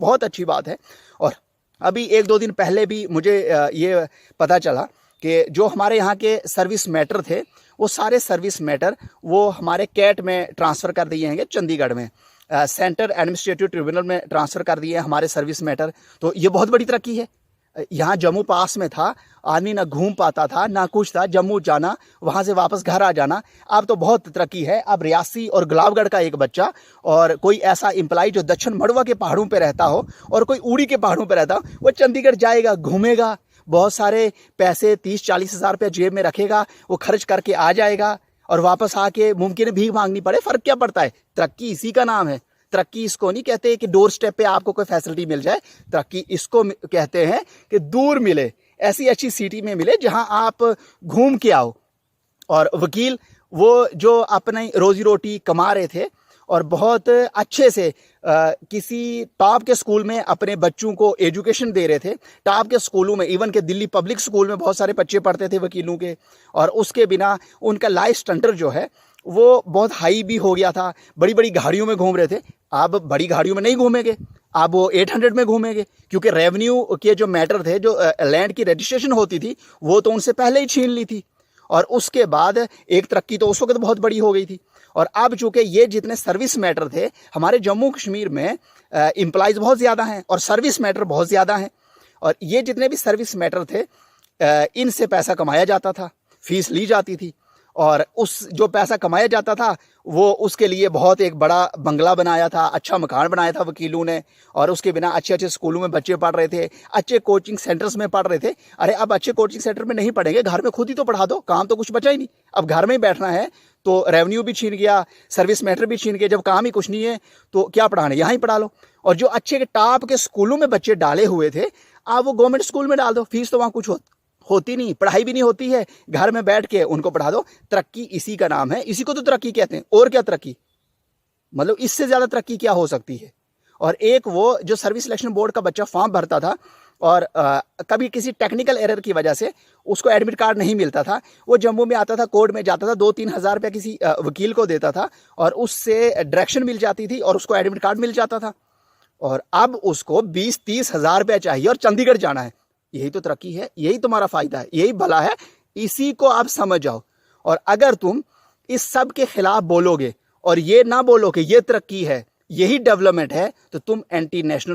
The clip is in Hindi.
बहुत अच्छी बात है। और अभी 1-2 दिन पहले भी मुझे ये पता चला कि जो हमारे यहाँ के सर्विस मैटर थे, वो सारे सर्विस मैटर वो हमारे कैट में ट्रांसफ़र कर दिए हैं, चंडीगढ़ में सेंटर एडमिनिस्ट्रेटिव ट्रिब्यूनल में ट्रांसफ़र कर दिए हैं हमारे सर्विस मैटर। तो ये बहुत बड़ी तरक्की है। यहाँ जम्मू पास में था, आदमी ना घूम पाता था ना कुछ था, जम्मू जाना, वहाँ से वापस घर आ जाना। अब तो बहुत तरक्की है। अब रियासी और गुलाबगढ़ का एक बच्चा और कोई ऐसा एम्प्लॉय जो दक्षिण मड़वा के पहाड़ों पे रहता हो और कोई उड़ी के पहाड़ों पे रहता हो, वो चंडीगढ़ जाएगा, घूमेगा, बहुत सारे पैसे 30-40 हज़ार रुपये जेब में रखेगा, वो खर्च करके आ जाएगा और वापस आके मुमकिन है भीख मांगनी पड़े। फ़र्क क्या पड़ता है? तरक्की इसी का नाम है। तरक्की इसको नहीं कहते कि डोर स्टेप पे आपको कोई फैसिलिटी मिल जाए। तरक्की इसको कहते हैं कि दूर मिले, ऐसी अच्छी सिटी में मिले जहां आप घूम के आओ। और वकील वो जो अपनी रोजी रोटी कमा रहे थे और बहुत अच्छे से किसी टॉप के स्कूल में अपने बच्चों को एजुकेशन दे रहे थे। टॉप के स्कूलों में, इवन के दिल्ली पब्लिक स्कूल में बहुत सारे बच्चे पढ़ते थे वकीलों के, और उसके बिना उनका लाइफ स्टैंडर्ड जो है वो बहुत हाई भी हो गया था। बड़ी बड़ी गाड़ियों में घूम रहे थे। अब बड़ी गाड़ियों में नहीं घूमेंगे, अब वो 800 में घूमेंगे, क्योंकि रेवेन्यू के जो मैटर थे, जो लैंड की रजिस्ट्रेशन होती थी, वो तो उनसे पहले ही छीन ली थी। और उसके बाद एक तरक्की तो उस वक्त बहुत बड़ी हो गई थी। और अब चूंकि ये जितने सर्विस मैटर थे हमारे जम्मू कश्मीर में, एम्प्लॉयज़ बहुत ज़्यादा हैं और सर्विस मैटर बहुत ज़्यादा हैं, और ये जितने भी सर्विस मैटर थे इनसे पैसा कमाया जाता था, फीस ली जाती थी, और उस जो पैसा कमाया जाता था वो उसके लिए बहुत एक बड़ा बंगला बनाया था, अच्छा मकान बनाया था वकीलों ने, और उसके बिना अच्छे अच्छे स्कूलों में बच्चे पढ़ रहे थे, अच्छे कोचिंग सेंटर्स में पढ़ रहे थे। अरे अब अच्छे कोचिंग सेंटर में नहीं पढ़ेंगे, घर में खुद ही तो पढ़ा दो, काम तो कुछ बचा ही नहीं। अब घर में ही बैठना है तो रेवेन्यू भी छीन गया, सर्विस मैटर भी छीन गया, जब काम ही कुछ नहीं है तो क्या पढ़ाने, यहाँ ही पढ़ा लो। और जो अच्छे के टॉप के स्कूलों में बच्चे डाले हुए थे, आप वो गवर्नमेंट स्कूल में डाल दो, फीस तो वहाँ कुछ होती नहीं, पढ़ाई भी नहीं होती है, घर में बैठ के उनको पढ़ा दो। तरक्की इसी का नाम है, इसी को तो तरक्की कहते हैं। और क्या तरक्की, मतलब इससे ज़्यादा तरक्की क्या हो सकती है? और एक वो जो सर्विस सिलेक्शन बोर्ड का बच्चा फॉर्म भरता था और कभी किसी टेक्निकल एरर की वजह से उसको एडमिट कार्ड नहीं मिलता था, वो जम्मू में आता था, कोर्ट में जाता था, 2-3 हज़ार रुपया किसी वकील को देता था और उससे डायरेक्शन मिल जाती थी और उसको एडमिट कार्ड मिल जाता था। और अब उसको 20-30 हज़ार रुपया चाहिए और चंडीगढ़ जाना है। यही तो तरक्की है, यही तुम्हारा फायदा है, यही भला है, इसी को आप समझ जाओ। और अगर तुम इस सब के खिलाफ बोलोगे और ये ना बोलो कि ये तरक्की है, यही डेवलपमेंट है, तो तुम एंटी नेशनल